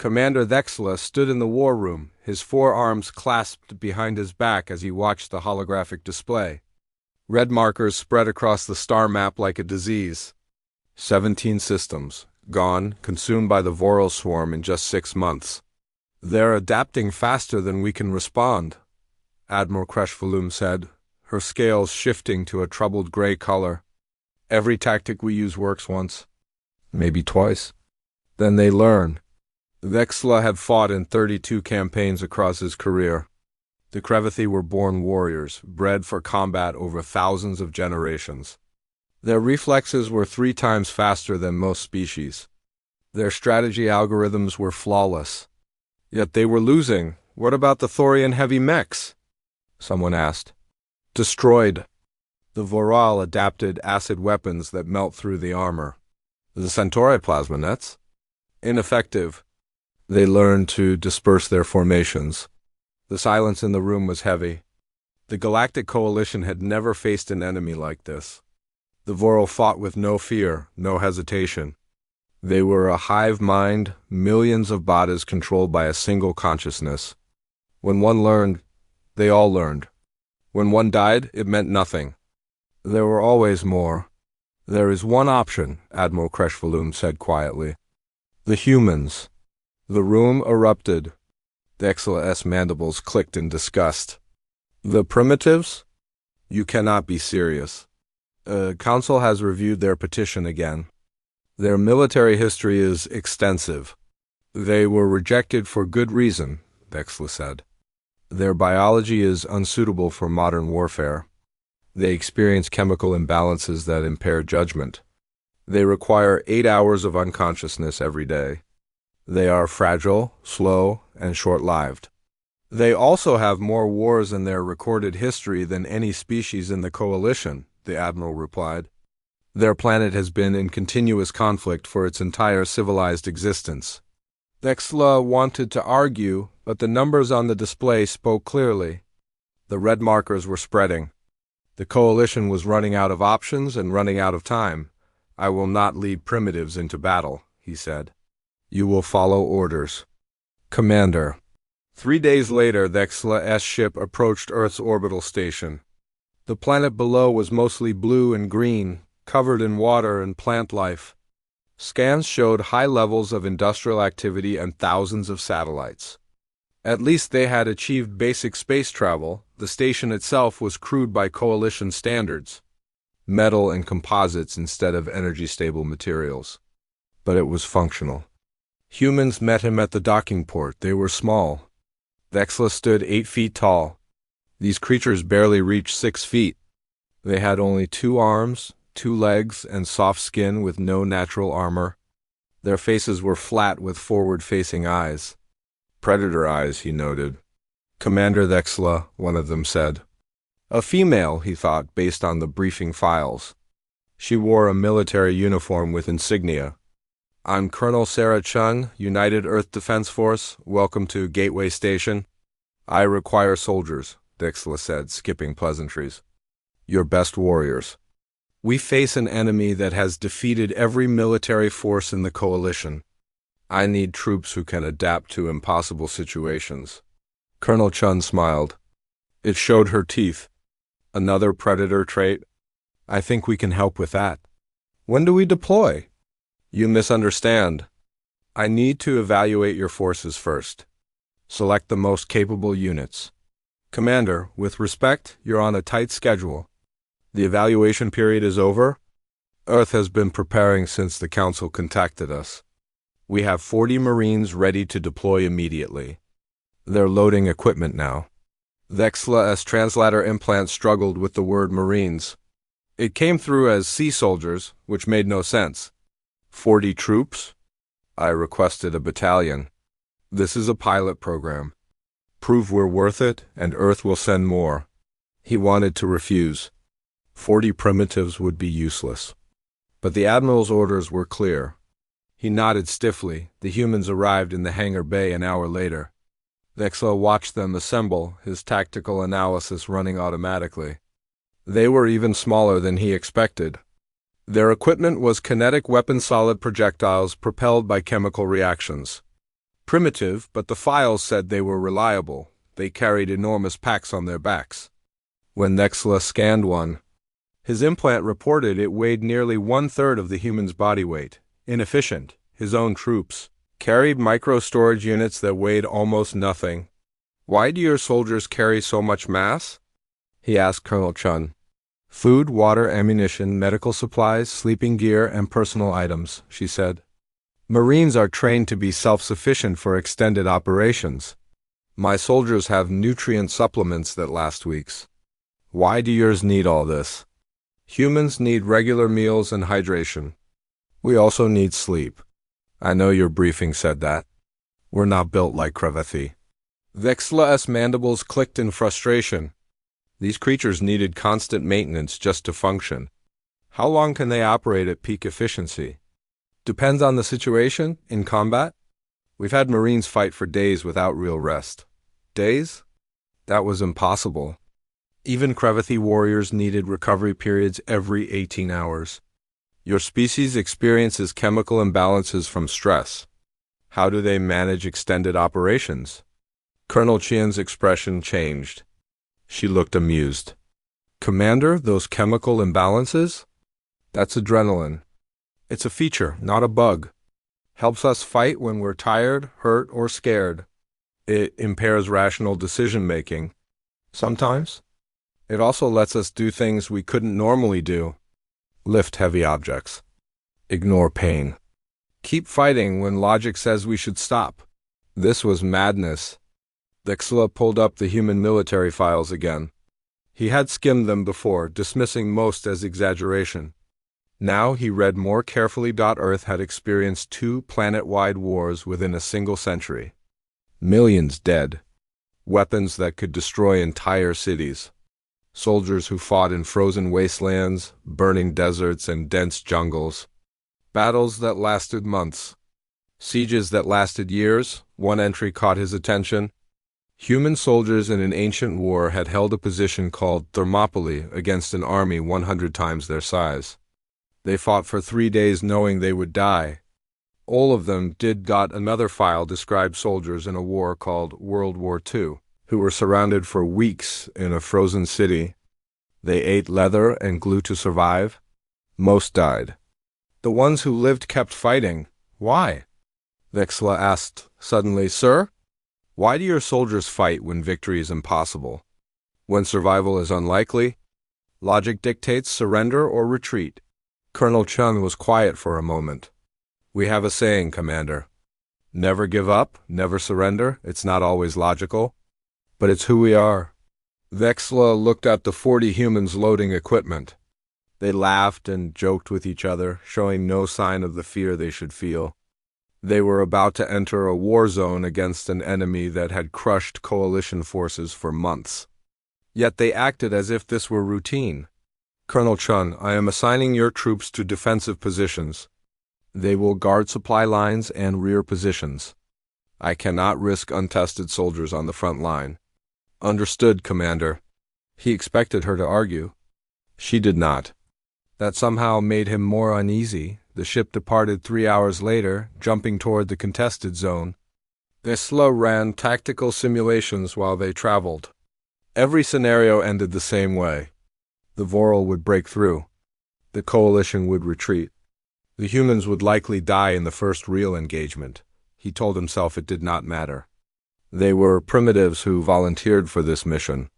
Commander Thexla stood in the war room, his forearms clasped behind his back as he watched the holographic display. Red markers spread across the star map like a disease. 17 systems, gone, consumed by the Voral swarm in just 6 months. They're adapting faster than we can respond, Admiral Creshvalum said, her scales shifting to a troubled gray color. Every tactic we use works once, maybe twice. Then they learn. Thexla had fought in 32 campaigns across his career. The Crevathi were born warriors, bred for combat over thousands of generations. Their reflexes were 3 times faster than most species. Their strategy algorithms were flawless. Yet they were losing. What about the Thorian heavy mechs? Someone asked. Destroyed. The Voral adapted acid weapons that melt through the armor. The Centauri plasma nets? Ineffective. They learned to disperse their formations. The silence in the room was heavy. The Galactic Coalition had never faced an enemy like this. The Voral fought with no fear, no hesitation. They were a hive mind, millions of bodies controlled by a single consciousness. When one learned, they all learned. When one died, it meant nothing. There were always more. There is one option, Admiral Creshvalum said quietly. The humans. The room erupted. Thexla's mandibles clicked in disgust. The primitives? You cannot be serious. Council has reviewed their petition again. Their military history is extensive. They were rejected for good reason, Thexla said. Their biology is unsuitable for modern warfare. They experience chemical imbalances that impair judgment. They require 8 hours of unconsciousness every day. They are fragile, slow, and short-lived. They also have more wars in their recorded history than any species in the Coalition, the Admiral replied. Their planet has been in continuous conflict for its entire civilized existence. Thexla wanted to argue, but the numbers on the display spoke clearly. The red markers were spreading. The Coalition was running out of options and running out of time. I will not lead primitives into battle, he said. You will follow orders. Commander. 3 days later, Thexla's ship approached Earth's orbital station. The planet below was mostly blue and green, covered in water and plant life. Scans showed high levels of industrial activity and thousands of satellites. At least they had achieved basic space travel. The station itself was crewed by Coalition standards. Metal and composites instead of energy-stable materials. But it was functional. Humans met him at the docking port. They were small. Thexla stood 8 feet tall. These creatures barely reached 6 feet. They had only 2 arms, 2 legs, and soft skin with no natural armor. Their faces were flat with forward-facing eyes. Predator eyes, he noted. Commander Thexla, one of them said. A female, he thought, based on the briefing files. She wore a military uniform with insignia. I'm Colonel Sarah Chung, United Earth Defense Force. Welcome to Gateway Station. I require soldiers, Thexla said, skipping pleasantries. Your best warriors. We face an enemy that has defeated every military force in the Coalition. I need troops who can adapt to impossible situations. Colonel Chun smiled. It showed her teeth. Another predator trait? I think we can help with that. When do we deploy? You misunderstand. I need to evaluate your forces first. Select the most capable units. Commander, with respect, you're on a tight schedule. The evaluation period is over. Earth has been preparing since the Council contacted us. We have 40 Marines ready to deploy immediately. They're loading equipment now. Thexla's translator implant struggled with the word Marines. It came through as sea soldiers, which made no sense. 40 troops? I requested a battalion. This is a pilot program. Prove we're worth it, and Earth will send more. He wanted to refuse. 40 primitives would be useless. But the Admiral's orders were clear. He nodded stiffly. The humans arrived in the hangar bay an hour later. Thexla watched them assemble, his tactical analysis running automatically. They were even smaller than he expected. Their equipment was kinetic weapon solid projectiles propelled by chemical reactions. Primitive, but the files said they were reliable. They carried enormous packs on their backs. When Nexla scanned one, his implant reported it weighed nearly one-third of the human's body weight. Inefficient. His own troops carried micro-storage units that weighed almost nothing. "Why do your soldiers carry so much mass?" he asked Colonel Chun. "Food, water, ammunition, medical supplies, sleeping gear, and personal items," she said. "Marines are trained to be self-sufficient for extended operations. My soldiers have nutrient supplements that last weeks. Why do yours need all this?" "Humans need regular meals and hydration. We also need sleep. I know your briefing said that. We're not built like Crevathi." Vexla's mandibles clicked in frustration. These creatures needed constant maintenance just to function. How long can they operate at peak efficiency? Depends on the situation. In combat, we've had Marines fight for days without real rest. Days? That was impossible. Even Crevathi warriors needed recovery periods every 18 hours. Your species experiences chemical imbalances from stress. How do they manage extended operations? Colonel Chian's expression changed. She looked amused. "Commander, those chemical imbalances? That's adrenaline. It's a feature, not a bug. Helps us fight when we're tired, hurt, or scared. It impairs rational decision-making. Sometimes. It also lets us do things we couldn't normally do. Lift heavy objects. Ignore pain. Keep fighting when logic says we should stop." This was madness. Vexla pulled up the human military files again. He had skimmed them before, dismissing most as exaggeration. Now he read more carefully. Earth had experienced 2 planet-wide wars within a single century. Millions dead. Weapons that could destroy entire cities. Soldiers who fought in frozen wastelands, burning deserts, and dense jungles. Battles that lasted months. Sieges that lasted years. One entry caught his attention. Human soldiers in an ancient war had held a position called Thermopylae against an army 100 times their size. They fought for 3 days knowing they would die. All of them did. Another file described soldiers in a war called World War II, who were surrounded for weeks in a frozen city. They ate leather and glue to survive. Most died. The ones who lived kept fighting. Why? Vexla asked suddenly. "Sir, why do your soldiers fight when victory is impossible? When survival is unlikely? Logic dictates surrender or retreat." Colonel Chun was quiet for a moment. "We have a saying, Commander. Never give up, never surrender. It's not always logical, but it's who we are." Vexla looked at the 40 humans loading equipment. They laughed and joked with each other, showing no sign of the fear they should feel. They were about to enter a war zone against an enemy that had crushed coalition forces for months. Yet they acted as if this were routine. "Colonel Chun, I am assigning your troops to defensive positions. They will guard supply lines and rear positions. I cannot risk untested soldiers on the front line." "Understood, Commander." He expected her to argue. She did not. That somehow made him more uneasy. The ship departed 3 hours later, jumping toward the contested zone. Vexla ran tactical simulations while they traveled. Every scenario ended the same way. The Voral would break through. The coalition would retreat. The humans would likely die in the first real engagement. He told himself it did not matter. They were primitives who volunteered for this mission.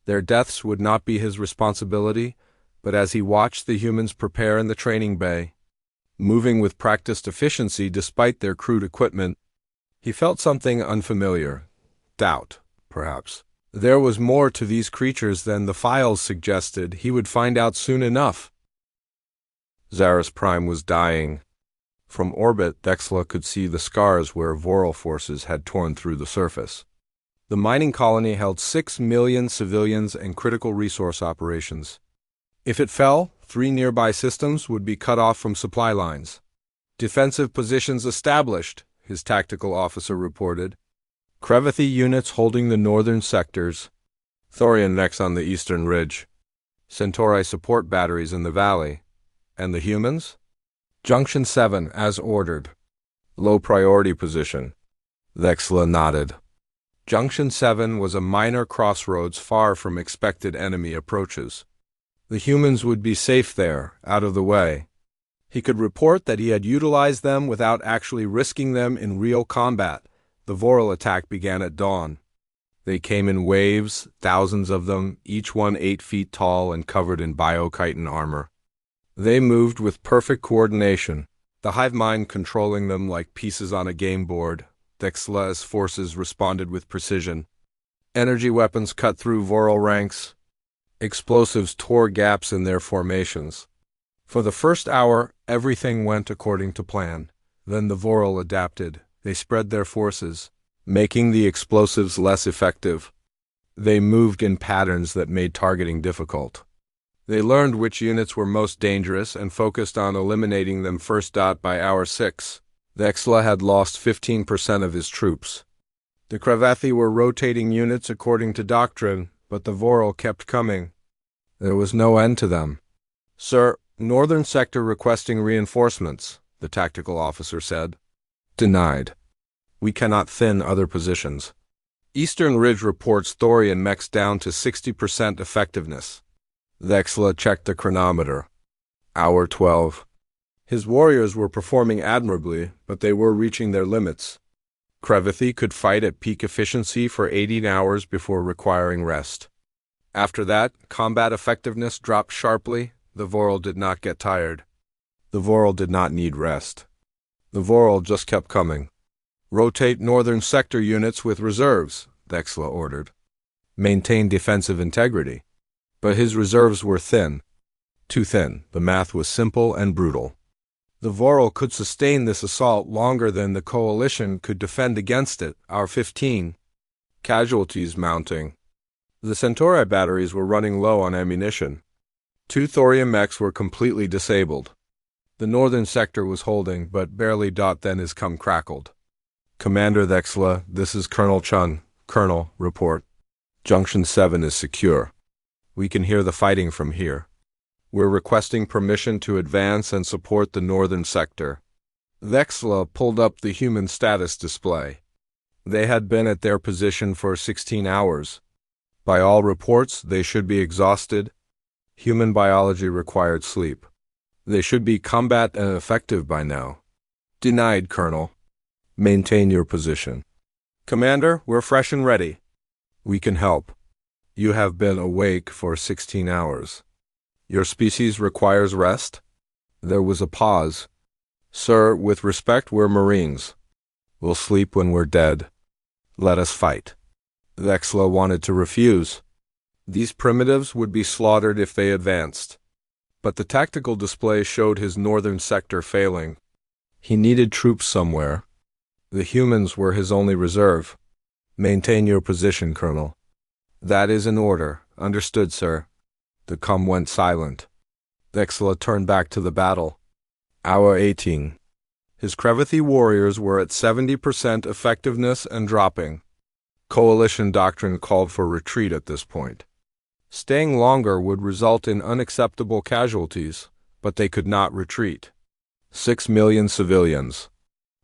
Their deaths would not be his responsibility, but as he watched the humans prepare in the training bay, moving with practiced efficiency despite their crude equipment, he felt something unfamiliar. Doubt, perhaps. There was more to these creatures than the files suggested. He would find out soon enough. Zaris Prime was dying. From orbit, Vexla could see the scars where Voral forces had torn through the surface. The mining colony held 6 million civilians and critical resource operations. If it fell, 3 nearby systems would be cut off from supply lines. "Defensive positions established," his tactical officer reported. Crevathi units holding the northern sectors. Thorian next on the eastern ridge. Centauri support batteries in the valley. And the humans? Junction 7, as ordered. Low priority position. Vexla nodded. Junction 7 was a minor crossroads far from expected enemy approaches. The humans would be safe there, out of the way. He could report that he had utilized them without actually risking them in real combat. The Voral attack began at dawn. They came in waves, thousands of them, each one 8 feet tall and covered in biochitin armor. They moved with perfect coordination, the hive mind controlling them like pieces on a game board. Vexla's forces responded with precision. Energy weapons cut through Voral ranks. Explosives tore gaps in their formations. For the first hour, everything went according to plan. Then the Voral adapted. They spread their forces, making the explosives less effective. They moved in patterns that made targeting difficult. They learned which units were most dangerous and focused on eliminating them first. By hour 6, Vexla had lost 15% of his troops. The Cravathi were rotating units according to doctrine, but the Voral kept coming. There was no end to them. "Sir, Northern Sector requesting reinforcements," the tactical officer said. "Denied. We cannot thin other positions. Eastern Ridge reports Thorian mechs down to 60% effectiveness." Vexla checked the chronometer. Hour 12. His warriors were performing admirably, but they were reaching their limits. Cravathi could fight at peak efficiency for 18 hours before requiring rest. After that, combat effectiveness dropped sharply. The Voral did not get tired. The Voral did not need rest. The Voral just kept coming. "Rotate Northern Sector units with reserves," Vexla ordered. "Maintain defensive integrity." But his reserves were thin. Too thin. The math was simple and brutal. The Voral could sustain this assault longer than the Coalition could defend against it. Hour 15. Casualties mounting. The Centauri batteries were running low on ammunition. 2 thorium mechs were completely disabled. The Northern Sector was holding, but barely. Then his cum crackled. "Commander Vexla, this is Colonel Chun." "Colonel, report. Junction 7 is secure. We can hear the fighting from here. We're requesting permission to advance and support the Northern Sector." Vexla pulled up the human status display. They had been at their position for 16 hours. By all reports, they should be exhausted. Human biology required sleep. They should be combat and effective by now. "Denied, Colonel. Maintain your position." "Commander, we're fresh and ready." "We can help. You have been awake for 16 hours. Your species requires rest?" There was a pause. "Sir, with respect, we're Marines. We'll sleep when we're dead. Let us fight." Vexla wanted to refuse. These primitives would be slaughtered if they advanced. But the tactical display showed his Northern Sector failing. He needed troops somewhere. The humans were his only reserve. "Maintain your position, Colonel." "That is an order. Understood, sir." The cum went silent. Vexla turned back to the battle. Hour 18. His Cravathi warriors were at 70% effectiveness and dropping. Coalition doctrine called for retreat at this point. Staying longer would result in unacceptable casualties, but they could not retreat. 6 million civilians.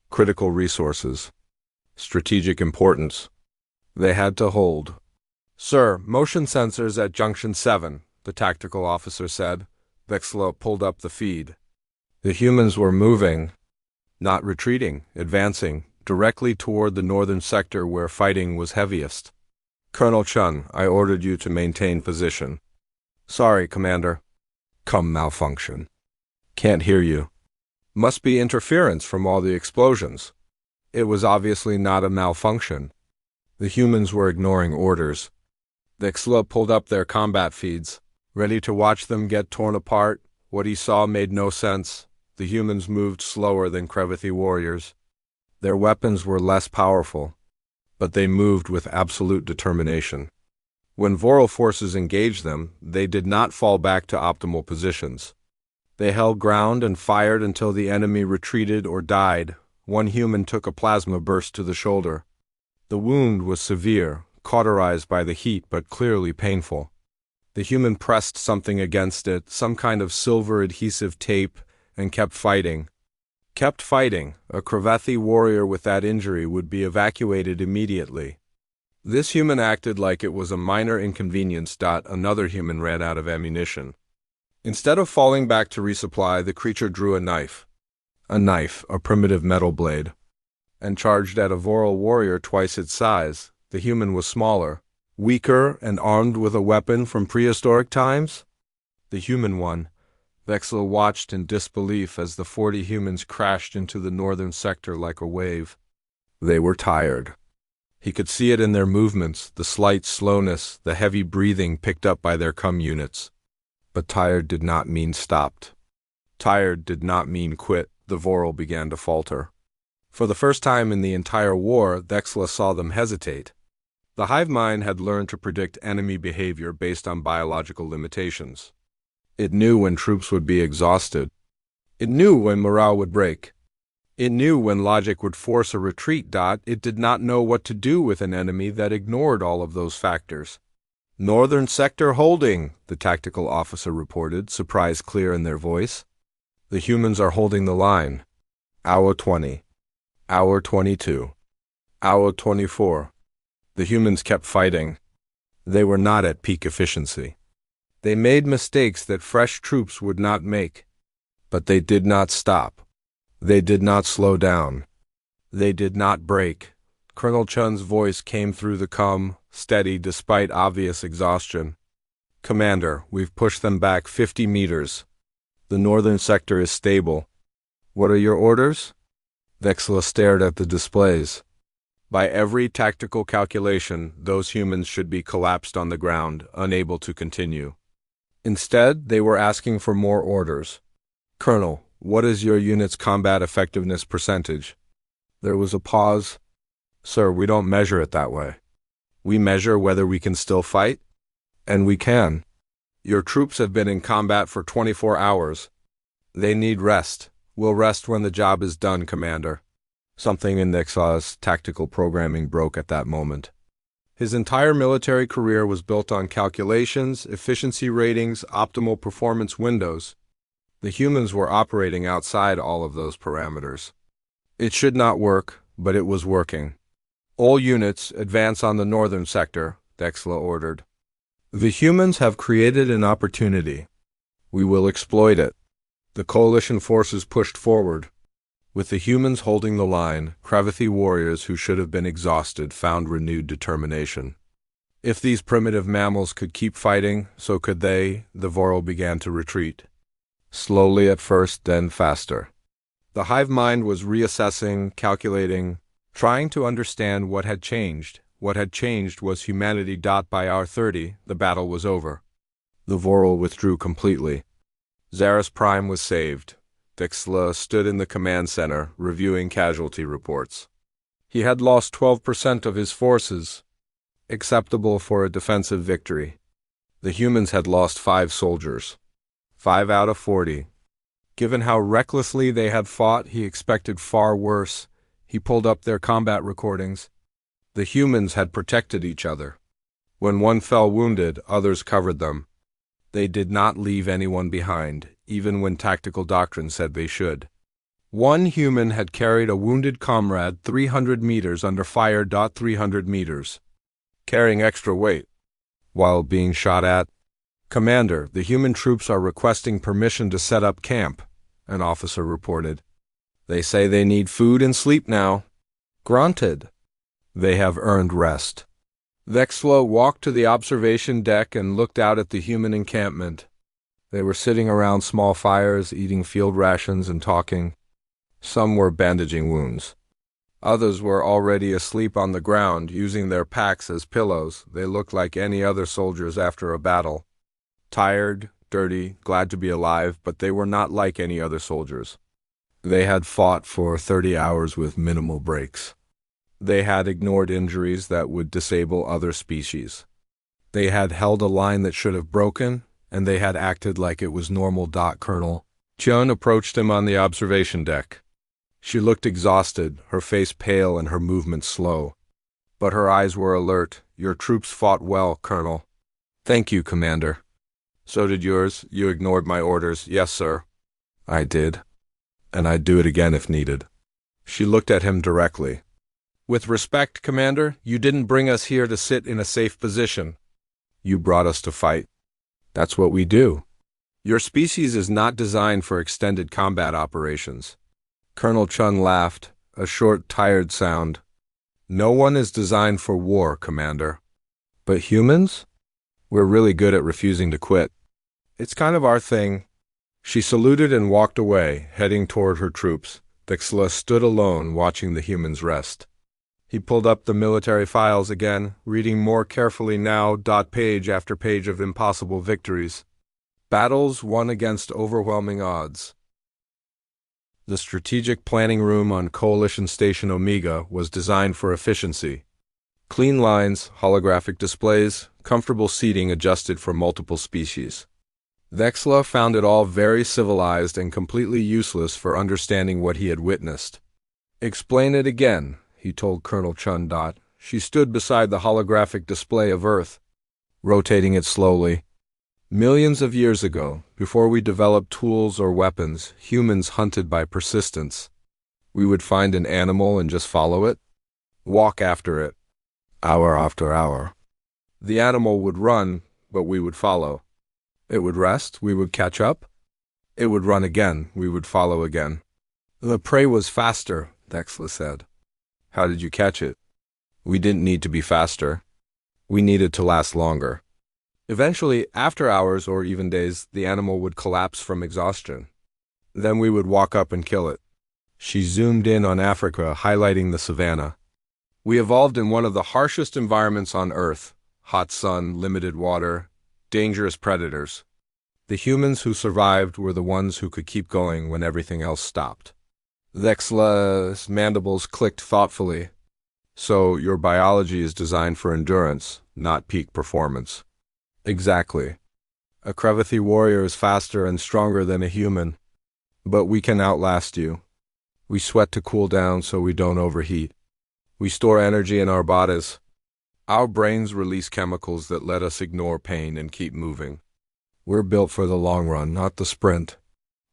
Critical resources. Strategic importance. They had to hold. "Sir, motion sensors at Junction 7, the tactical officer said. Vexla pulled up the feed. The humans were moving, not retreating, advancing, directly toward the Northern Sector where fighting was heaviest. "Colonel Chun, I ordered you to maintain position." "Sorry, Commander." "Cum malfunction." "Can't hear you." "Must be interference from all the explosions." It was obviously not a malfunction. The humans were ignoring orders. Vexla pulled up their combat feeds, ready to watch them get torn apart. What he saw made no sense. The humans moved slower than Cravathi warriors. Their weapons were less powerful, but they moved with absolute determination. When Voral forces engaged them, they did not fall back to optimal positions. They held ground and fired until the enemy retreated or died. One human took a plasma burst to the shoulder. The wound was severe, cauterized by the heat but clearly painful. The human pressed something against it, some kind of silver adhesive tape, and kept fighting. Kept fighting, a Cravathi warrior with that injury would be evacuated immediately. This human acted like it was a minor inconvenience. Another human ran out of ammunition. Instead of falling back to resupply, the creature drew a knife. A primitive metal blade, and charged at a Voral warrior twice its size. The human was smaller, weaker, and armed with a weapon from prehistoric times. The human one. Vexla watched in disbelief as the 40 humans crashed into the northern sector like a wave. They were tired. He could see it in their movements, the slight slowness, the heavy breathing picked up by their cum units. But tired did not mean stopped. Tired did not mean quit. The Voral began to falter. For the first time in the entire war, Vexla saw them hesitate. The hive mind had learned to predict enemy behavior based on biological limitations. It knew when troops would be exhausted. It knew when morale would break. It knew when logic would force a retreat. It did not know what to do with an enemy that ignored all of those factors. "Northern sector holding," the tactical officer reported, surprise clear in their voice. "The humans are holding the line. Hour 20. Hour 22. Hour 24. The humans kept fighting. They were not at peak efficiency. They made mistakes that fresh troops would not make. But they did not stop. They did not slow down. They did not break. Colonel Chun's voice came through the cum, steady despite obvious exhaustion. "Commander, we've pushed them back 50 meters. The northern sector is stable. What are your orders?" Vexla stared at the displays. By every tactical calculation, those humans should be collapsed on the ground, unable to continue. Instead, they were asking for more orders. "Colonel, what is your unit's combat effectiveness percentage?" There was a pause. "Sir, we don't measure it that way. We measure whether we can still fight. And we can. Your troops have been in combat for 24 hours. They need rest. We'll rest when the job is done, Commander." Something in Vexla's tactical programming broke at that moment. His entire military career was built on calculations, efficiency ratings, optimal performance windows. The humans were operating outside all of those parameters. It should not work, but it was working. "All units, advance on the northern sector," Vexla ordered. "The humans have created an opportunity. We will exploit it." The coalition forces pushed forward. With the humans holding the line, Cravathi warriors who should have been exhausted found renewed determination. If these primitive mammals could keep fighting, so could they. The Voral began to retreat. Slowly at first, then faster. The hive mind was reassessing, calculating, trying to understand what had changed. What had changed was humanity. By hour 30, the battle was over. The Voral withdrew completely. Zaris Prime was saved. Vexla stood in the command center, reviewing casualty reports. He had lost 12% of his forces, acceptable for a defensive victory. The humans had lost 5 soldiers. 5 out of 40. Given how recklessly they had fought, he expected far worse. He pulled up their combat recordings. The humans had protected each other. When one fell wounded, others covered them. They did not leave anyone behind, even when tactical doctrine said they should. One human had carried a wounded comrade 300 meters under fire. 300 meters. Carrying extra weight. While being shot at. "Commander, the human troops are requesting permission to set up camp," an officer reported. "They say they need food and sleep now." "Granted. They have earned rest." Vexla walked to the observation deck and looked out at the human encampment. They were sitting around small fires, eating field rations and talking. Some were bandaging wounds. Others were already asleep on the ground, using their packs as pillows. They looked like any other soldiers after a battle. Tired, dirty, glad to be alive, but they were not like any other soldiers. They had fought for 30 hours with minimal breaks. They had ignored injuries that would disable other species. They had held a line that should have broken, and they had acted like it was normal. Colonel Chun approached him on the observation deck. She looked exhausted, her face pale and her movements slow. But her eyes were alert. "Your troops fought well, Colonel." "Thank you, Commander." "So did yours. You ignored my orders." "Yes, sir." "I did." And I'd do it again if needed. She looked at him directly. With respect, Commander, you didn't bring us here to sit in a safe position. You brought us to fight. That's what we do. Your species is not designed for extended combat operations. Colonel Chun laughed, a short, tired sound. No one is designed for war, Commander. But humans? We're really good at refusing to quit. It's kind of our thing. She saluted and walked away, heading toward her troops. Vexla stood alone, watching the humans rest. He pulled up the military files again, reading more carefully now, page after page of impossible victories. Battles won against overwhelming odds. The strategic planning room on Coalition Station Omega was designed for efficiency. Clean lines, holographic displays, comfortable seating adjusted for multiple species. Vexla found it all very civilized and completely useless for understanding what he had witnessed. Explain it again, he told Colonel Chun. She stood beside the holographic display of Earth, rotating it slowly. Millions of years ago, before we developed tools or weapons, humans hunted by persistence. We would find an animal and just follow it, walk after it, hour after hour. The animal would run, but we would follow. It would rest, we would catch up. It would run again, we would follow again. The prey was faster, Vexla said. How did you catch it? We didn't need to be faster. We needed to last longer. Eventually, after hours or even days, the animal would collapse from exhaustion. Then we would walk up and kill it. She zoomed in on Africa, highlighting the savanna. We evolved in one of the harshest environments on Earth. Hot sun, limited water, dangerous predators. The humans who survived were the ones who could keep going when everything else stopped. Vexla's mandibles clicked thoughtfully. So your biology is designed for endurance, not peak performance. Exactly. A Krevathi warrior is faster and stronger than a human, but we can outlast you. We sweat to cool down so we don't overheat. We store energy in our bodies. Our brains release chemicals that let us ignore pain and keep moving. We're built for the long run, not the sprint.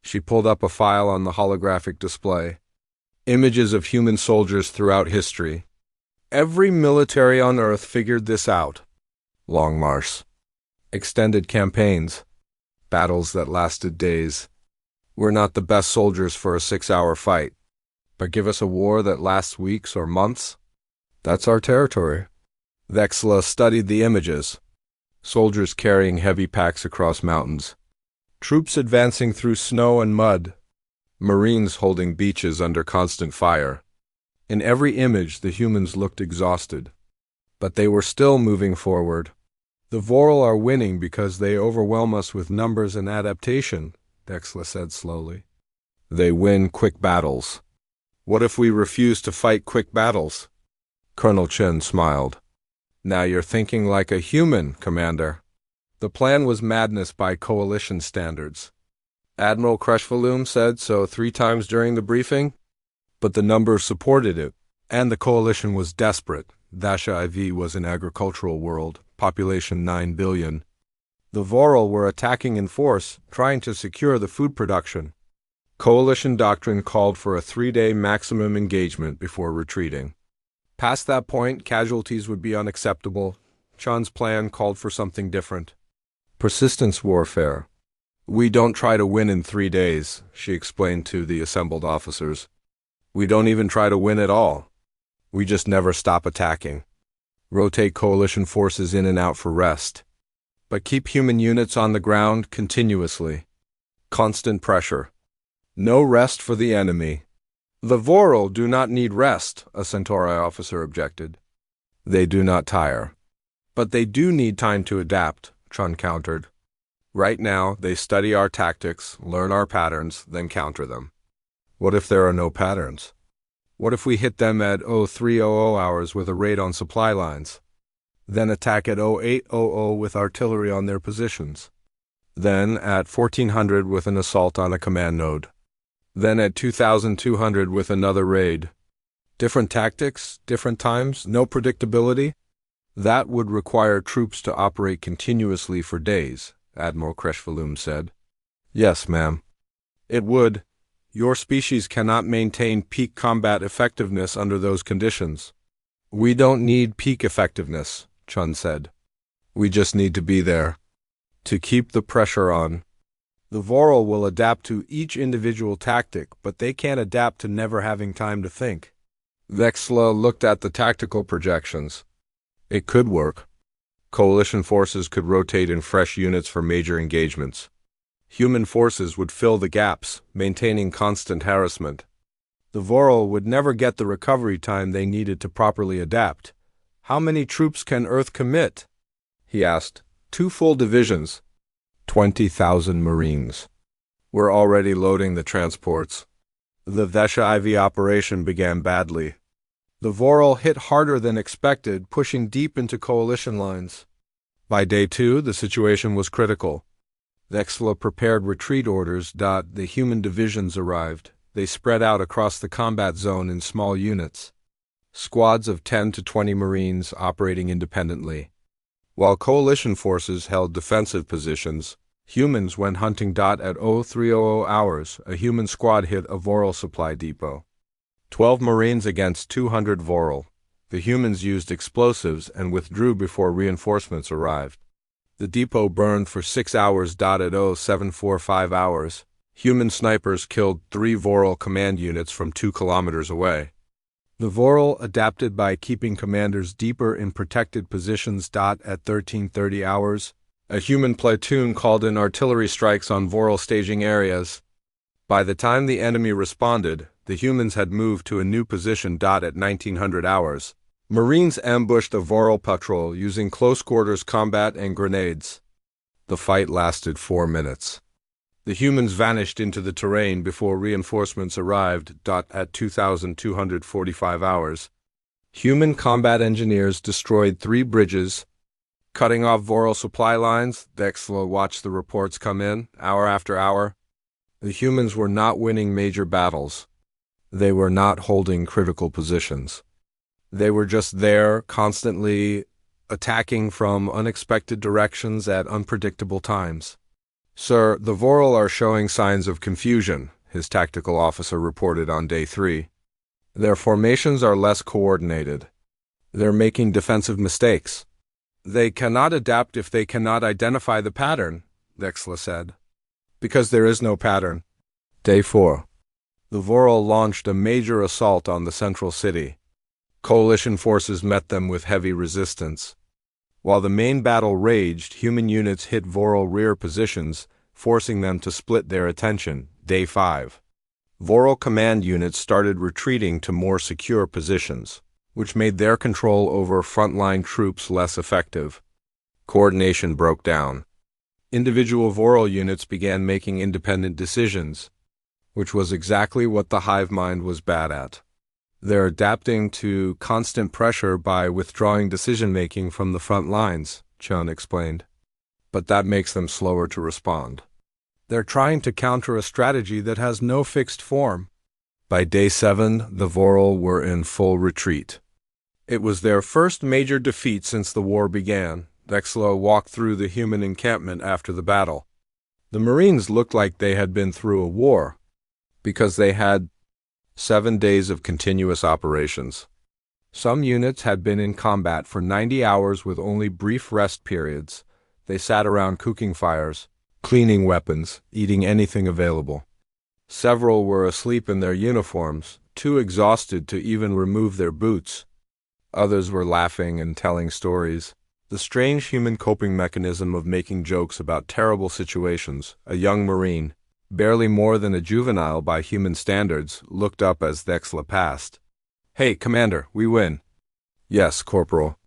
She pulled up a file on the holographic display. Images of human soldiers throughout history. Every military on Earth figured this out. Long march. Extended campaigns. Battles that lasted days. We're not the best soldiers for a 6-hour fight. But give us a war that lasts weeks or months. That's our territory. Vexla studied the images. Soldiers carrying heavy packs across mountains. Troops advancing through snow and mud. Marines holding beaches under constant fire. In every image, the humans looked exhausted. But they were still moving forward. The Voral are winning because they overwhelm us with numbers and adaptation, Vexla said slowly. They win quick battles. What if we refuse to fight quick battles? Colonel Chen smiled. Now you're thinking like a human, Commander. The plan was madness by coalition standards. Admiral Kreshvalum said so 3 times during the briefing, but the numbers supported it, and the coalition was desperate. Vasha IV was an agricultural world, population 9 billion. The Voral were attacking in force, trying to secure the food production. Coalition doctrine called for a 3-day maximum engagement before retreating. Past that point, casualties would be unacceptable. Chan's plan called for something different. Persistence warfare. We don't try to win in 3 days, she explained to the assembled officers. We don't even try to win at all. We just never stop attacking. Rotate coalition forces in and out for rest. But keep human units on the ground continuously. Constant pressure. No rest for the enemy. The Voral do not need rest, a Centauri officer objected. They do not tire. But they do need time to adapt, Chun countered. Right now, they study our tactics, learn our patterns, then counter them. What if there are no patterns? What if we hit them at 0300 hours with a raid on supply lines? Then attack at 0800 with artillery on their positions? Then at 1400 with an assault on a command node? Then at 2200 with another raid? Different tactics, different times, no predictability? That would require troops to operate continuously for days, Admiral Kreshvalum said. Yes, ma'am. It would. Your species cannot maintain peak combat effectiveness under those conditions. We don't need peak effectiveness, Chun said. We just need to be there. To keep the pressure on. The Voral will adapt to each individual tactic, but they can't adapt to never having time to think. Vexla looked at the tactical projections. It could work. Coalition forces could rotate in fresh units for major engagements. Human forces would fill the gaps, maintaining constant harassment. The Voral would never get the recovery time they needed to properly adapt. How many troops can Earth commit? He asked. 2 full divisions. 20,000 Marines. We're already loading the transports. The Vesha IV operation began badly. The Voral hit harder than expected, pushing deep into coalition lines. By day 2, the situation was critical. Vexla prepared retreat orders. The human divisions arrived. They spread out across the combat zone in small units. Squads of 10 to 20 Marines operating independently. While coalition forces held defensive positions, humans went hunting. At 0300 hours, a human squad hit a Voral supply depot. 12 Marines against 200 Voral. The humans used explosives and withdrew before reinforcements arrived. The depot burned for 6 hours. At 0745 hours, human snipers killed 3 Voral command units from 2 kilometers away. The Voral adapted by keeping commanders deeper in protected positions. At 1330 hours, a human platoon called in artillery strikes on Voral staging areas. By the time the enemy responded, the humans had moved to a new position. At 1900 hours, Marines ambushed a Voral patrol using close-quarters combat and grenades. The fight lasted 4 minutes. The humans vanished into the terrain before reinforcements arrived. At 2245 hours, human combat engineers destroyed 3 bridges, cutting off Voral supply lines. Vexla watched the reports come in, hour after hour. The humans were not winning major battles. They were not holding critical positions. They were just there, constantly attacking from unexpected directions at unpredictable times. Sir, the Voral are showing signs of confusion, his tactical officer reported on day 3. Their formations are less coordinated. They're making defensive mistakes. They cannot adapt if they cannot identify the pattern, Vexla said. Because there is no pattern. Day 4. The Voral launched a major assault on the central city. Coalition forces met them with heavy resistance. While the main battle raged, human units hit Voral rear positions, forcing them to split their attention. Day 5. Voral command units started retreating to more secure positions, which made their control over frontline troops less effective. Coordination broke down. Individual Voral units began making independent decisions, which was exactly what the hive mind was bad at. They're adapting to constant pressure by withdrawing decision-making from the front lines, Chun explained. But that makes them slower to respond. They're trying to counter a strategy that has no fixed form. By day 7, the Voral were in full retreat. It was their first major defeat since the war began. Vexla walked through the human encampment after the battle. The Marines looked like they had been through a war, because they had 7 days of continuous operations. Some units had been in combat for 90 hours with only brief rest periods. They sat around cooking fires, cleaning weapons, eating anything available. Several were asleep in their uniforms, too exhausted to even remove their boots. Others were laughing and telling stories. The strange human coping mechanism of making jokes about terrible situations. A young Marine, barely more than a juvenile by human standards, looked up as Vexla passed. "Hey, Commander, we win." "Yes, Corporal.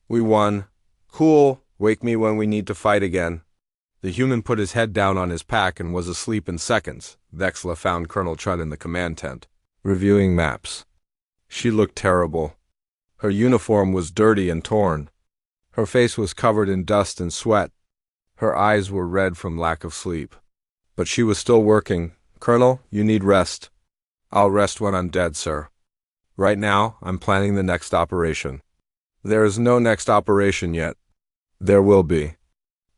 We won. Cool, wake me when we need to fight again." The human put his head down on his pack and was asleep in seconds. Vexla found Colonel Chun in the command tent, reviewing maps. She looked terrible. Her uniform was dirty and torn. Her face was covered in dust and sweat. Her eyes were red from lack of sleep. But she was still working. "Colonel, you need rest." "I'll rest when I'm dead, sir. Right now, I'm planning the next operation." "There is no next operation yet." "There will be.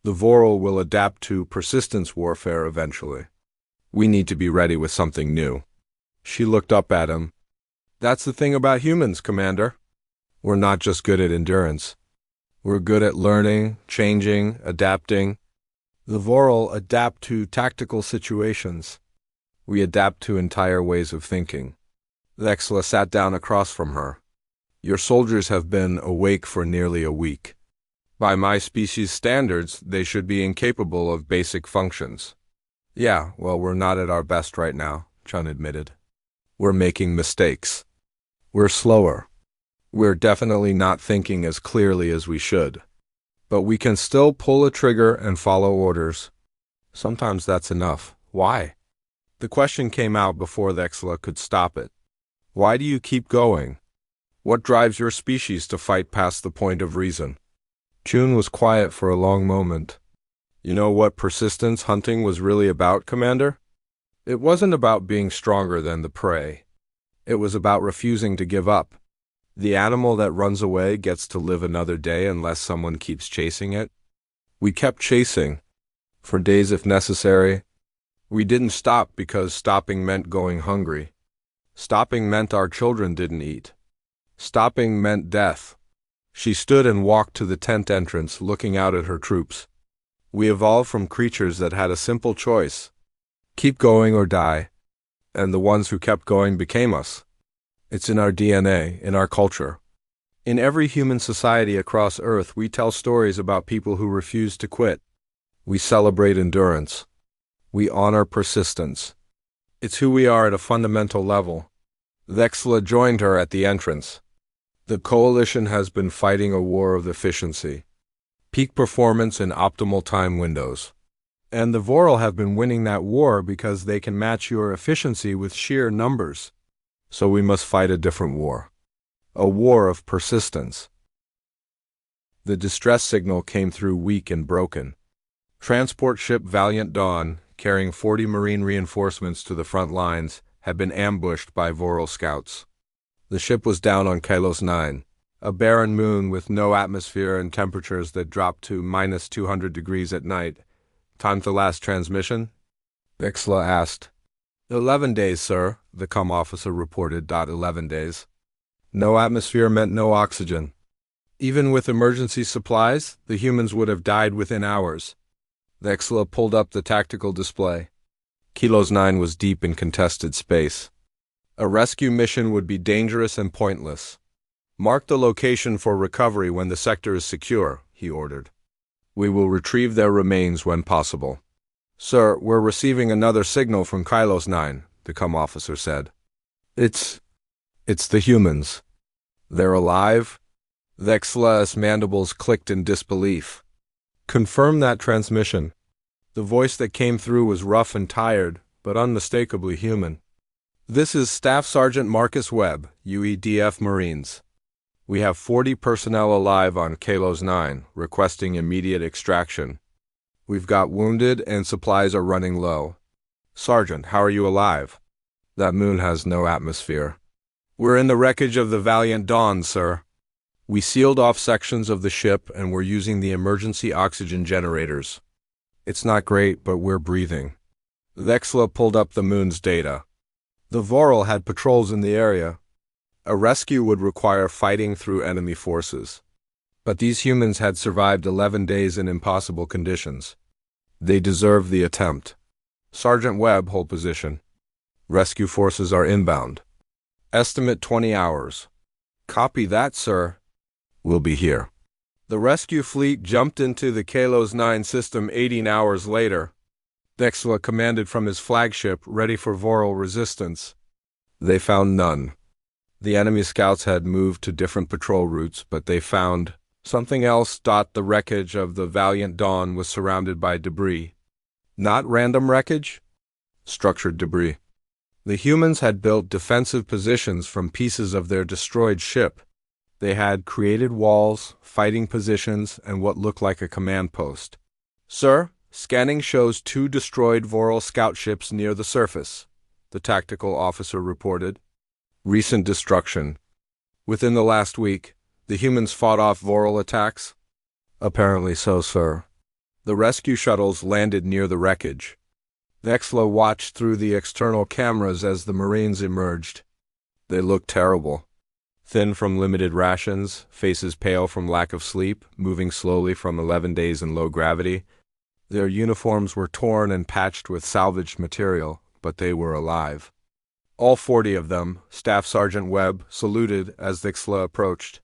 The Voral will adapt to persistence warfare eventually. We need to be ready with something new. She looked up at him. That's the thing about humans, Commander. We're not just good at endurance. We're good at learning, changing, adapting. The Voral adapt to tactical situations. We adapt to entire ways of thinking. Vexla sat down across from her. Your soldiers have been awake for nearly a week. By my species' standards, they should be incapable of basic functions. Yeah, well, we're not at our best right now, Chun admitted. We're making mistakes. We're slower. We're definitely not thinking as clearly as we should. But we can still pull a trigger and follow orders. Sometimes that's enough. Why? The question came out before Vexla could stop it. Why do you keep going? What drives your species to fight past the point of reason? Chun was quiet for a long moment. You know what persistence hunting was really about, Commander? It wasn't about being stronger than the prey. It was about refusing to give up. The animal that runs away gets to live another day unless someone keeps chasing it. We kept chasing, for days if necessary. We didn't stop because stopping meant going hungry. Stopping meant our children didn't eat. Stopping meant death. She stood and walked to the tent entrance, looking out at her troops. We evolved from creatures that had a simple choice: keep going or die. And the ones who kept going became us. It's in our DNA, in our culture. In every human society across Earth, we tell stories about people who refuse to quit. We celebrate endurance. We honor persistence. It's who we are at a fundamental level. Vexla joined her at the entrance. The Coalition has been fighting a war of efficiency. Peak performance in optimal time windows. And the Voral have been winning that war because they can match your efficiency with sheer numbers. So we must fight a different war. A war of persistence. The distress signal came through weak and broken. Transport ship Valiant Dawn, carrying 40 Marine reinforcements to the front lines, had been ambushed by Voral scouts. The ship was down on Kalos 9, a barren moon with no atmosphere and temperatures that dropped to minus 200 degrees at night. Time to last transmission? Vexla asked. 11 days, sir, the comm officer reported. 11 days. No atmosphere meant no oxygen. Even with emergency supplies, the humans would have died within hours. Vexla pulled up the tactical display. Kilos 9 was deep in contested space. A rescue mission would be dangerous and pointless. Mark the location for recovery when the sector is secure, he ordered. We will retrieve their remains when possible. Sir, we're receiving another signal from Kylos 9, the comm officer said. It's the humans. They're alive? Vexla's mandibles clicked in disbelief. Confirm that transmission. The voice that came through was rough and tired, but unmistakably human. This is Staff Sergeant Marcus Webb, UEDF Marines. We have 40 personnel alive on Kalos 9, requesting immediate extraction. We've got wounded and supplies are running low. Sergeant, how are you alive? That moon has no atmosphere. We're in the wreckage of the Valiant Dawn, sir. We sealed off sections of the ship and we're using the emergency oxygen generators. It's not great, but we're breathing. Vexla pulled up the moon's data. The Voral had patrols in the area. A rescue would require fighting through enemy forces. But these humans had survived 11 days in impossible conditions. They deserve the attempt. Sergeant Webb, hold position. Rescue forces are inbound. Estimate 20 hours. Copy that, sir. We'll be here. The rescue fleet jumped into the Kalos 9 system 18 hours later. Vexla commanded from his flagship, ready for Voral resistance. They found none. The enemy scouts had moved to different patrol routes, but they found something else. The wreckage of the Valiant Dawn was surrounded by debris. Not random wreckage? Structured debris. The humans had built defensive positions from pieces of their destroyed ship. They had created walls, fighting positions, and what looked like a command post. Sir, scanning shows 2 destroyed Voral scout ships near the surface, the tactical officer reported. Recent destruction. Within the last week, the humans fought off Voral attacks? Apparently so, sir. The rescue shuttles landed near the wreckage. Vexla watched through the external cameras as the Marines emerged. They looked terrible. Thin from limited rations, faces pale from lack of sleep, moving slowly from 11 days in low gravity. Their uniforms were torn and patched with salvaged material, but they were alive. All 40 of them, Staff Sergeant Webb, saluted as Vexla approached.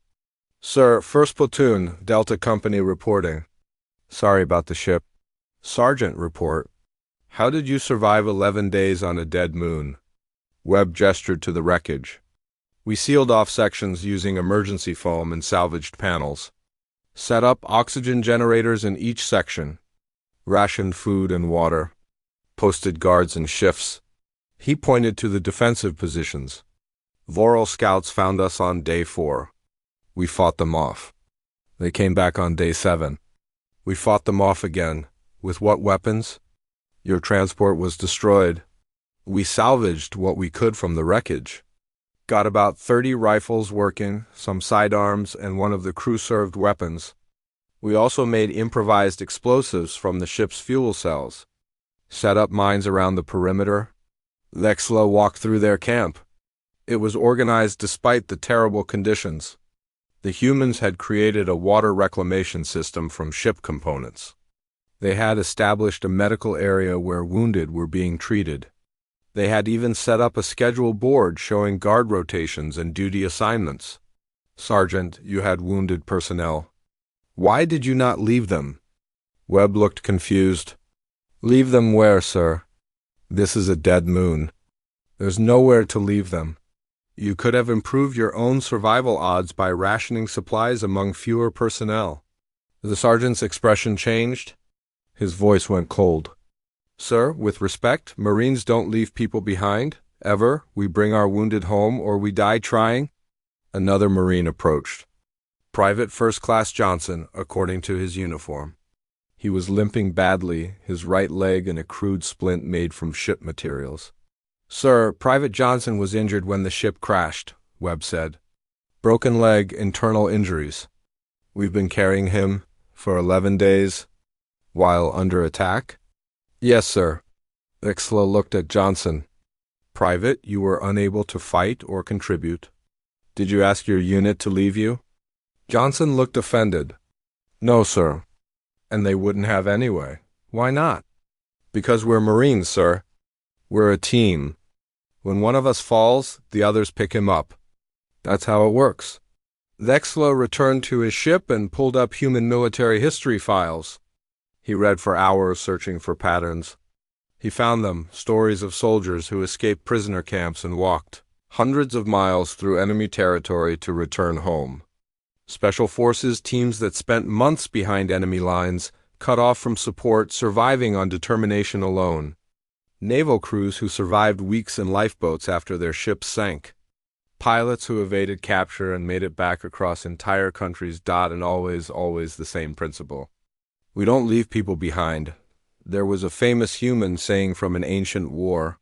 "Sir, 1st Platoon, Delta Company reporting. Sorry about the ship." "Sergeant, report. How did you survive 11 days on a dead moon?" Webb gestured to the wreckage. "We sealed off sections using emergency foam and salvaged panels. Set up oxygen generators in each section. Rationed food and water. Posted guards and shifts." He pointed to the defensive positions. "Voral scouts found us on day 4. We fought them off. They came back on day 7. We fought them off again. With what weapons? Your transport was destroyed. We salvaged what we could from the wreckage. Got about 30 rifles working, some sidearms, and one of the crew-served weapons. We also made improvised explosives from the ship's fuel cells. Set up mines around the perimeter." Vexla walked through their camp. It was organized despite the terrible conditions. The humans had created a water reclamation system from ship components. They had established a medical area where wounded were being treated. They had even set up a schedule board showing guard rotations and duty assignments. "Sergeant, you had wounded personnel. Why did you not leave them?" Webb looked confused. "Leave them where, sir? This is a dead moon. There's nowhere to leave them. You could have improved your own survival odds by rationing supplies among fewer personnel." The sergeant's expression changed. His voice went cold. "Sir, with respect, Marines don't leave people behind, ever. We bring our wounded home or we die trying." Another Marine approached. Private First Class Johnson, according to his uniform. He was limping badly, his right leg in a crude splint made from ship materials. "Sir, Private Johnson was injured when the ship crashed," Webb said. "Broken leg, internal injuries. We've been carrying him for 11 days. While under attack?" "Yes, sir." Vexla looked at Johnson. "Private, you were unable to fight or contribute. Did you ask your unit to leave you?" Johnson looked offended. "No, sir. And they wouldn't have anyway. Why not?" "Because we're Marines, sir. We're a team. When one of us falls, the others pick him up. That's how it works." Vexla returned to his ship and pulled up human military history files. He read for hours, searching for patterns. He found them, stories of soldiers who escaped prisoner camps and walked hundreds of miles through enemy territory to return home. Special forces teams that spent months behind enemy lines, cut off from support, surviving on determination alone. Naval crews who survived weeks in lifeboats after their ships sank. Pilots who evaded capture and made it back across entire countries. And always the same principle. We don't leave people behind. There was a famous human saying from an ancient war,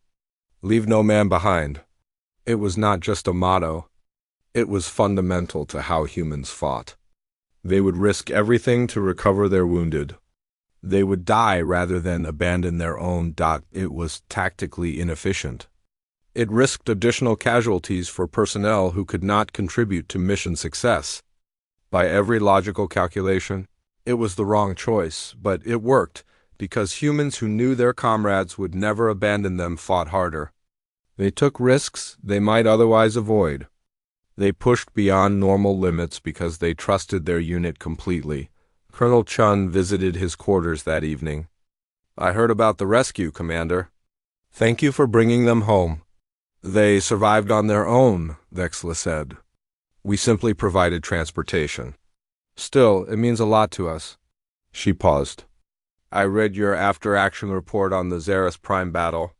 "Leave no man behind." It was not just a motto. It was fundamental to how humans fought. They would risk everything to recover their wounded. They would die rather than abandon their own. It was tactically inefficient. It risked additional casualties for personnel who could not contribute to mission success. By every logical calculation, it was the wrong choice, but it worked because humans who knew their comrades would never abandon them fought harder. They took risks they might otherwise avoid. They pushed beyond normal limits because they trusted their unit completely. Colonel Chun visited his quarters that evening. "I heard about the rescue, Commander. Thank you for bringing them home." "They survived on their own," Vexla said. "We simply provided transportation. Still, it means a lot to us." She paused. "I read your after-action report on the Xeris Prime battle.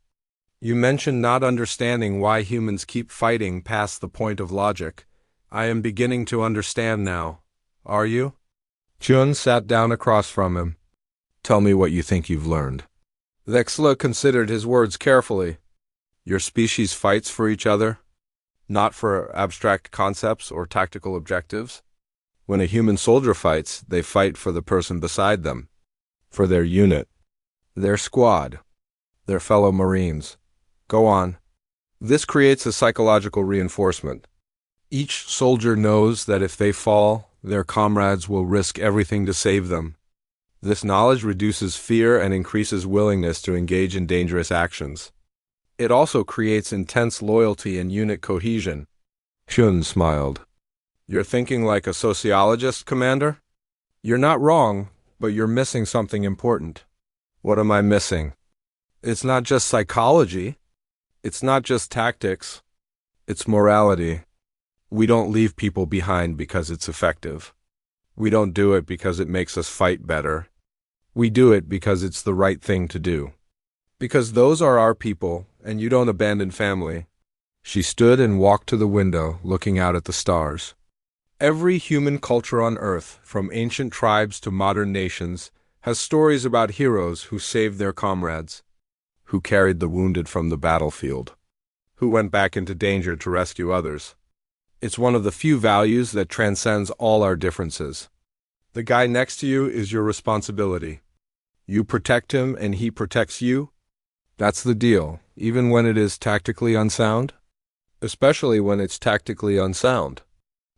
You mentioned not understanding why humans keep fighting past the point of logic. I am beginning to understand now. Are you?" Chun sat down across from him. "Tell me what you think you've learned." Vexla considered his words carefully. "Your species fights for each other, not for abstract concepts or tactical objectives. When a human soldier fights, they fight for the person beside them, for their unit, their squad. Their fellow Marines. Go on. This creates a psychological reinforcement. Each soldier knows that if they fall, their comrades will risk everything to save them. This knowledge reduces fear and increases willingness to engage in dangerous actions. It also creates intense loyalty and unit cohesion. Shun smiled. You're thinking like a sociologist, Commander? You're not wrong, but you're missing something important. What am I missing? It's not just psychology. It's not just tactics. It's morality. We don't leave people behind because it's effective. We don't do it because it makes us fight better. We do it because it's the right thing to do. Because those are our people, and you don't abandon family. She stood and walked to the window, looking out at the stars. Every human culture on Earth, from ancient tribes to modern nations, has stories about heroes who saved their comrades, who carried the wounded from the battlefield, who went back into danger to rescue others. It's one of the few values that transcends all our differences. The guy next to you is your responsibility. You protect him and he protects you. That's the deal, even when it is tactically unsound. Especially when it's tactically unsound.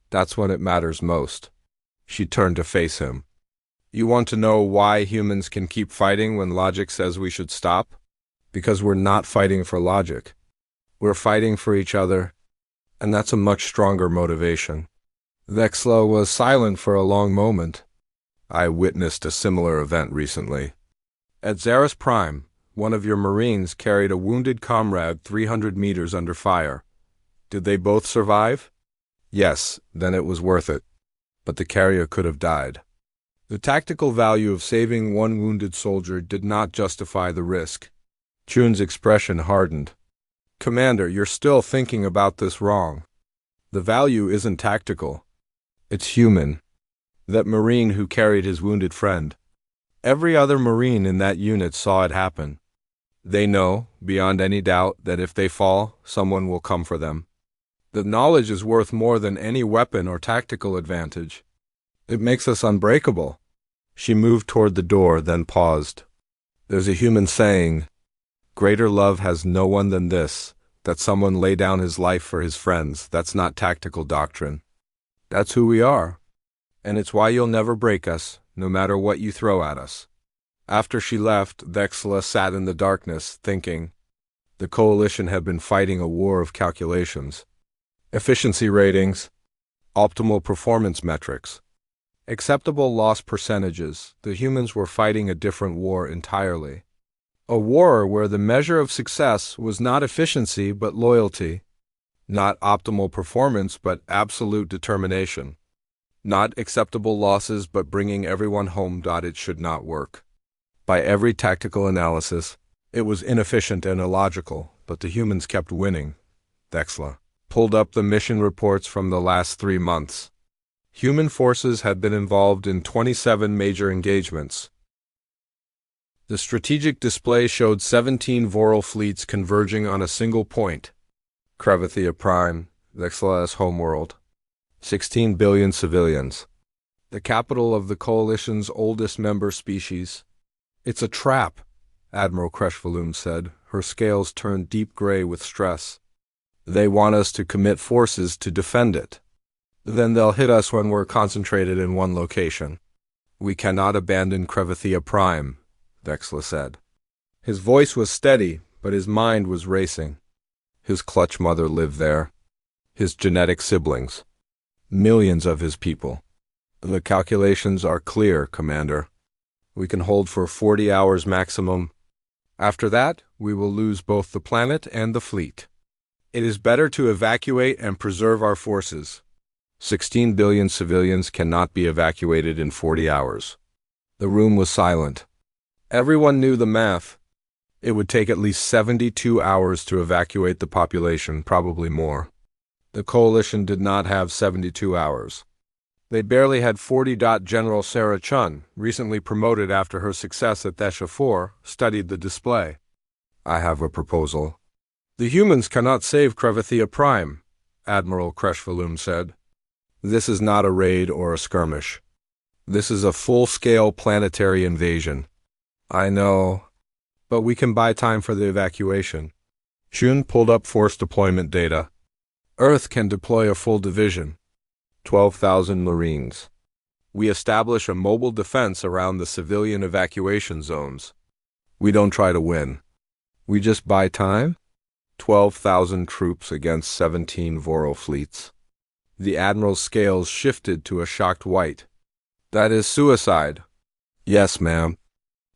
That's when it matters most. She turned to face him. You want to know why humans can keep fighting when logic says we should stop? Because we're not fighting for logic. We're fighting for each other, and that's a much stronger motivation. Vexla was silent for a long moment. I witnessed a similar event recently. At Zaris Prime, one of your Marines carried a wounded comrade 300 meters under fire. Did they both survive? Yes, then it was worth it. But the carrier could have died. The tactical value of saving one wounded soldier did not justify the risk. Chun's expression hardened. Commander, you're still thinking about this wrong. The value isn't tactical. It's human. That Marine who carried his wounded friend. Every other Marine in that unit saw it happen. They know, beyond any doubt, that if they fall, someone will come for them. The knowledge is worth more than any weapon or tactical advantage. It makes us unbreakable. She moved toward the door, then paused. There's a human saying, greater love has no one than this, that someone lay down his life for his friends. That's not tactical doctrine. That's who we are. And it's why you'll never break us, no matter what you throw at us. After she left, Vexla sat in the darkness, thinking. The coalition had been fighting a war of calculations. Efficiency ratings, optimal performance metrics, acceptable loss percentages. The humans were fighting a different war entirely. A war where the measure of success was not efficiency but loyalty, not optimal performance but absolute determination, not acceptable losses but bringing everyone home. It should not work. By every tactical analysis, it was inefficient and illogical, but the humans kept winning. Vexla pulled up the mission reports from the last 3 months. Human forces had been involved in 27 major engagements. The strategic display showed 17 Voral fleets converging on a single point. Crevithia Prime, Vexla's homeworld. 16 billion civilians. The capital of the Coalition's oldest member species. It's a trap, Admiral Creshvaloom said, her scales turned deep gray with stress. They want us to commit forces to defend it. Then they'll hit us when we're concentrated in one location. We cannot abandon Crevithia Prime, Vexla said. His voice was steady, but his mind was racing. His clutch mother lived there. His genetic siblings. Millions of his people. The calculations are clear, Commander. We can hold for 40 hours maximum. After that, we will lose both the planet and the fleet. It is better to evacuate and preserve our forces. 16 billion civilians cannot be evacuated in 40 hours. The room was silent. Everyone knew the math. It would take at least 72 hours to evacuate the population, probably more. The Coalition did not have 72 hours. They barely had 40. General Sarah Chun, recently promoted after her success at HFY, studied the display. I have a proposal. The humans cannot save Crevithia Prime, Admiral Creshvaloom said. This is not a raid or a skirmish. This is a full-scale planetary invasion. I know. But we can buy time for the evacuation. June pulled up force deployment data. Earth can deploy a full division. 12,000 Marines. We establish a mobile defense around the civilian evacuation zones. We don't try to win. We just buy time? 12,000 troops against 17 Voral fleets. The Admiral's scales shifted to a shocked white. That is suicide. Yes, ma'am.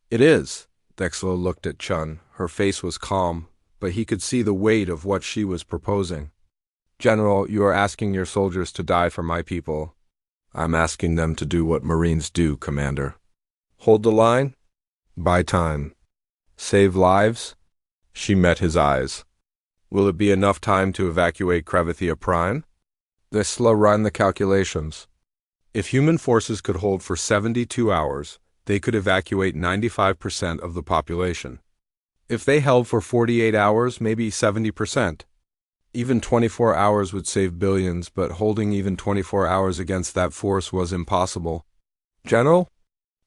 It is. Dexlo looked at Chun. Her face was calm, but he could see the weight of what she was proposing. General, you are asking your soldiers to die for my people. I'm asking them to do what Marines do, Commander. Hold the line. Buy time. Save lives. She met his eyes. Will it be enough time to evacuate Crevithia Prime? Dexlo ran the calculations. If human forces could hold for 72 hours, they could evacuate 95% of the population. If they held for 48 hours, maybe 70%. Even 24 hours would save billions, but holding even 24 hours against that force was impossible. General,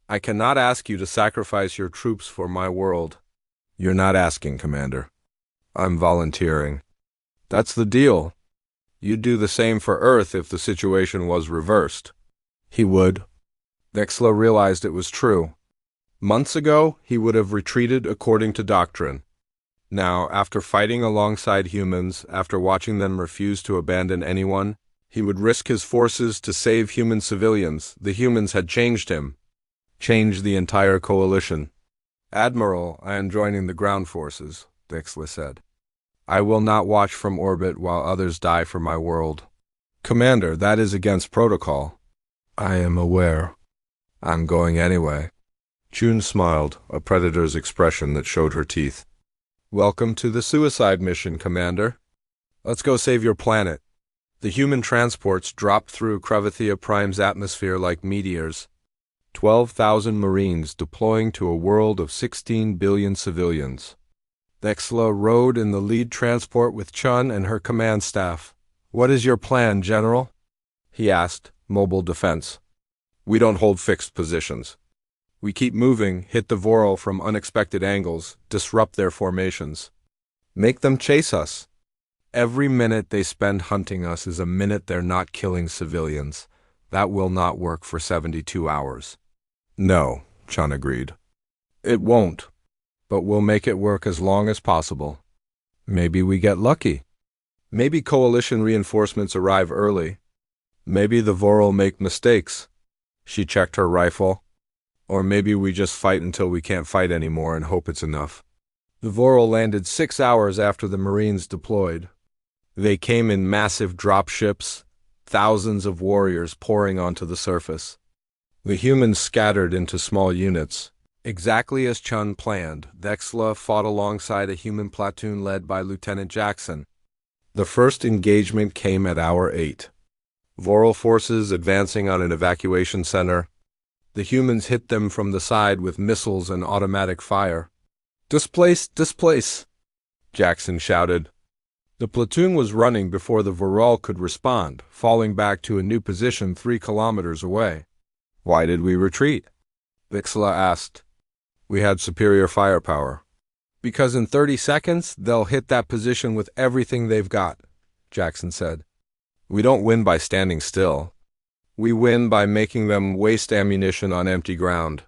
I cannot ask you to sacrifice your troops for my world. You're not asking, Commander. I'm volunteering. That's the deal. You'd do the same for Earth if the situation was reversed. He would. Dexlo realized it was true. Months ago, he would have retreated according to doctrine. Now, after fighting alongside humans, after watching them refuse to abandon anyone, he would risk his forces to save human civilians. The humans had changed him. Changed the entire coalition. Admiral, I am joining the ground forces, Dexlo said. I will not watch from orbit while others die for my world. Commander, that is against protocol. I am aware. I'm going anyway. June smiled, a predator's expression that showed her teeth. Welcome to the suicide mission, Commander. Let's go save your planet. The human transports dropped through Crevithia Prime's atmosphere like meteors. 12,000 Marines deploying to a world of 16 billion civilians. Dexlo rode in the lead transport with Chun and her command staff. What is your plan, General? He asked. Mobile defense. We don't hold fixed positions. We keep moving, hit the Voral from unexpected angles, disrupt their formations. Make them chase us. Every minute they spend hunting us is a minute they're not killing civilians. That will not work for 72 hours. No, Chun agreed. It won't, but we'll make it work as long as possible. Maybe we get lucky. Maybe coalition reinforcements arrive early. Maybe the Voral make mistakes. She checked her rifle. Or maybe we just fight until we can't fight anymore and hope it's enough. The Voral landed 6 hours after the Marines deployed. They came in massive dropships, thousands of warriors pouring onto the surface. The humans scattered into small units. Exactly as Chun planned, Dexlo fought alongside a human platoon led by Lieutenant Jackson. The first engagement came at hour 8. Voral forces advancing on an evacuation center. The humans hit them from the side with missiles and automatic fire. Displace! Displace! Jackson shouted. The platoon was running before the Voral could respond, falling back to a new position 3 kilometers away. Why did we retreat? Vixla asked. We had superior firepower. Because in 30 seconds, they'll hit that position with everything they've got, Jackson said. We don't win by standing still. We win by making them waste ammunition on empty ground.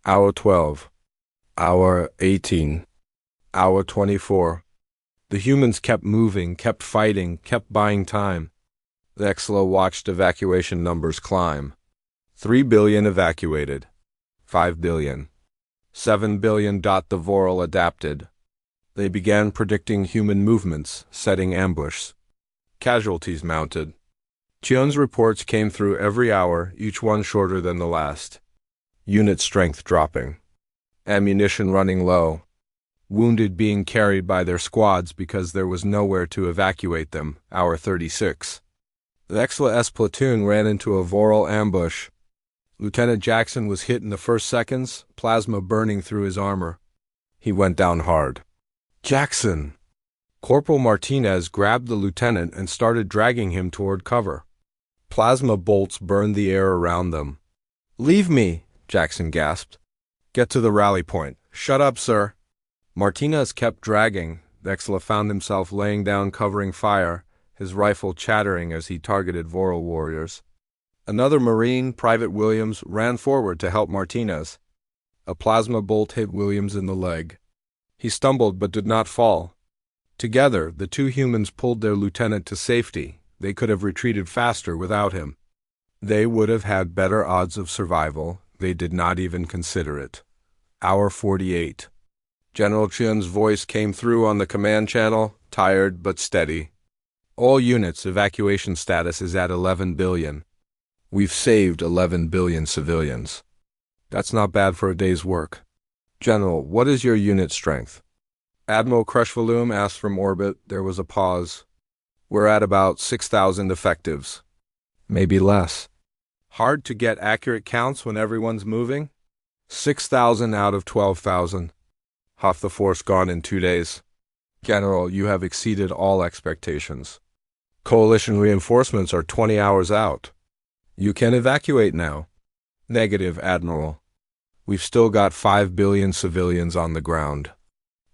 Hour 12. Hour 18. Hour 24. The humans kept moving, kept fighting, kept buying time. Vexlo watched evacuation numbers climb. 3 billion evacuated. 5 billion. 7 billion. The Voral adapted. They began predicting human movements, setting ambush. Casualties mounted. Chion's reports came through every hour, each one shorter than the last. Unit strength dropping. Ammunition running low. Wounded being carried by their squads because there was nowhere to evacuate them. Hour 36. The Exla-S platoon ran into a Voral ambush. Lieutenant Jackson was hit in the first seconds, plasma burning through his armor. He went down hard. Jackson! Corporal Martinez grabbed the lieutenant and started dragging him toward cover. Plasma bolts burned the air around them. Leave me, Jackson gasped. Get to the rally point. Shut up, sir. Martinez kept dragging. Vexla found himself laying down covering fire, his rifle chattering as he targeted Voral warriors. Another Marine, Private Williams, ran forward to help Martinez. A plasma bolt hit Williams in the leg. He stumbled but did not fall. Together, the two humans pulled their lieutenant to safety. They could have retreated faster without him. They would have had better odds of survival. They did not even consider it. Hour 48. General Chun's voice came through on the command channel, tired but steady. All units, evacuation status is at 11 billion. We've saved 11 billion civilians. That's not bad for a day's work. General, what is your unit strength? Admiral Creshvolume asked from orbit. There was a pause. We're at about 6,000 effectives. Maybe less. Hard to get accurate counts when everyone's moving? 6,000 out of 12,000. Half the force gone in 2 days. General, you have exceeded all expectations. Coalition reinforcements are 20 hours out. You can evacuate now. Negative, Admiral. We've still got 5 billion civilians on the ground.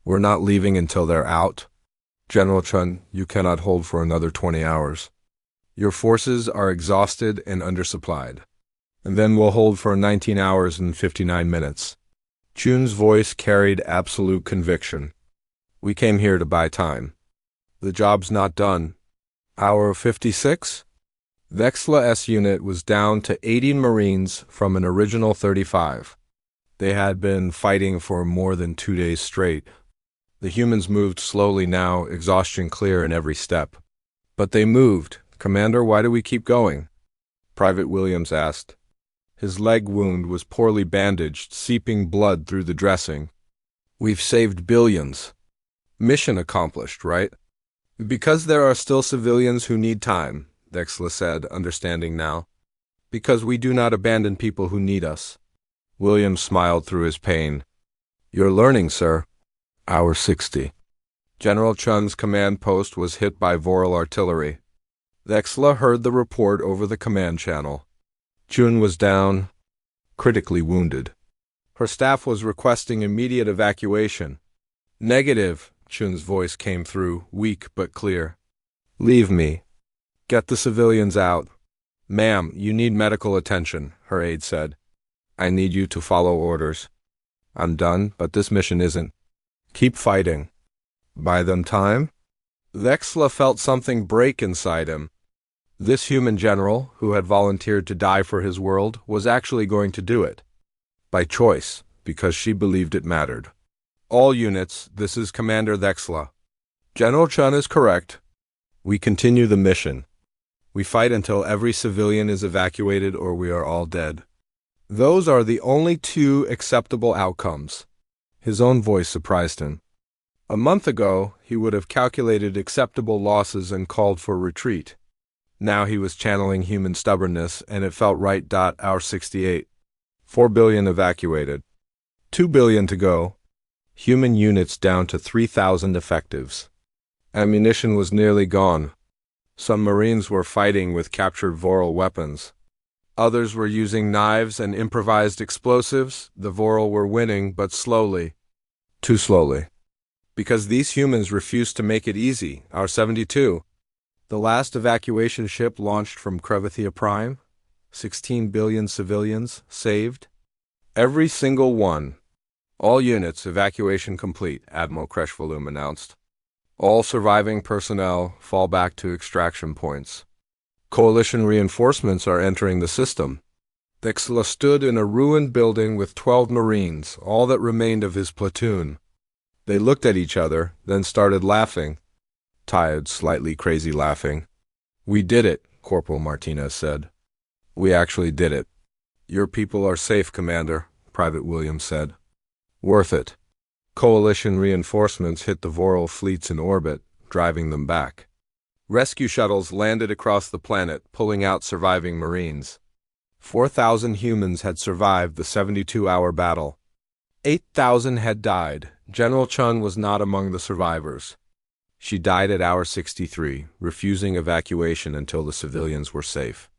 We're not leaving until they're out. General Chun, you cannot hold for another 20 hours. Your forces are exhausted and undersupplied. And then we'll hold for 19 hours and 59 minutes. Chun's voice carried absolute conviction. We came here to buy time. The job's not done. Hour 56? Vexla S unit was down to 80 Marines from an original 35. They had been fighting for more than 2 days straight. The humans moved slowly now, exhaustion clear in every step. But they moved. Commander, why do we keep going? Private Williams asked. His leg wound was poorly bandaged, seeping blood through the dressing. We've saved billions. Mission accomplished, right? Because there are still civilians who need time, Vexla said, understanding now. Because we do not abandon people who need us. Williams smiled through his pain. You're learning, sir. Hour 60. General Chun's command post was hit by Voral artillery. Vexla heard the report over the command channel. Chun was down, critically wounded. Her staff was requesting immediate evacuation. Negative, Chun's voice came through, weak but clear. Leave me. Get the civilians out. Ma'am, you need medical attention, her aide said. I need you to follow orders. I'm done, but this mission isn't. Keep fighting. Buy them time? Vexla felt something break inside him. This human general, who had volunteered to die for his world, was actually going to do it. By choice, because she believed it mattered. All units, this is Commander Vexla. General Chun is correct. We continue the mission. We fight until every civilian is evacuated or we are all dead. Those are the only two acceptable outcomes. His own voice surprised him. A month ago, he would have calculated acceptable losses and called for retreat. Now he was channeling human stubbornness, and it felt right. Hour 68. 4 billion evacuated. 2 billion to go. Human units down to 3,000 effectives. Ammunition was nearly gone. Some Marines were fighting with captured Voral weapons. Others were using knives and improvised explosives. The Voral were winning, but slowly. Too slowly. Because these humans refused to make it easy. Hour 72. The last evacuation ship launched from Crevithia Prime. 16 billion civilians saved. Every single one. All units, evacuation complete, Admiral Creshvolume announced. All surviving personnel fall back to extraction points. Coalition reinforcements are entering the system. Vexla stood in a ruined building with 12 Marines, all that remained of his platoon. They looked at each other, then started laughing. Tired, slightly crazy laughing. We did it, Corporal Martinez said. We actually did it. Your people are safe, Commander, Private Williams said. Worth it. Coalition reinforcements hit the Voral fleets in orbit, driving them back. Rescue shuttles landed across the planet, pulling out surviving Marines. 4,000 humans had survived the 72-hour battle. 8,000 had died. General Chun was not among the survivors. She died at hour 63, refusing evacuation until the civilians were safe.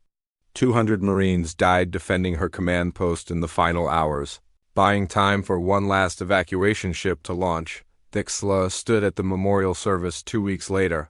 200 Marines died defending her command post in the final hours, buying time for one last evacuation ship to launch. Thixla stood at the memorial service 2 weeks later,